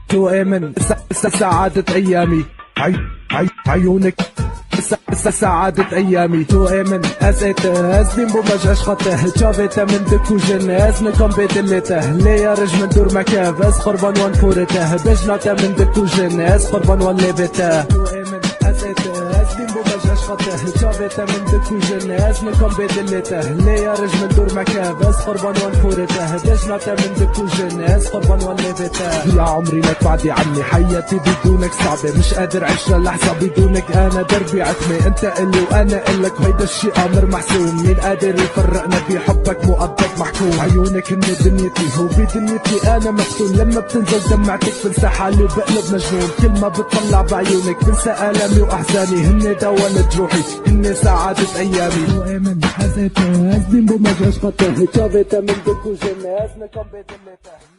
تؤمن سعادة أيامي عيونك سعادة أيامي تؤمن أزيته بين بوماج أشخطه جافيته من دكو جناز نكم بيدلته ليا رج من دور مكافز قربان وانفورته بجناته من دكو جناز قربان وانليبته تؤمن أزيته بين بوماج أشخطه جافيته من دكو جناز نكم بيدلته ليا رج من دور مكافز قربان وانفورته بجناته من دكو جناز قربان وانليبته يا عمري لك بعدي عني حياتي بدونك صعبة مش قادر أعيش للحظة بدونك أنا دربي عتمة انت اللي وانا الك هيدا الشي امر محسوم مين قادر يفرقنا بحبك مؤبد محكوم عيونك هن دنيتي هو بدنيتي انا مفتون لما بتنزل دمعتك بنسى حالي وبقلب مجنون كل ما بتطلع بعيونك بنسى الامي واحزاني هن دواء جروحي هن سعادة ايامي تؤمن حزيته هزبين بوماج اشقته جابته من دكو جنة ازنكم بدنيته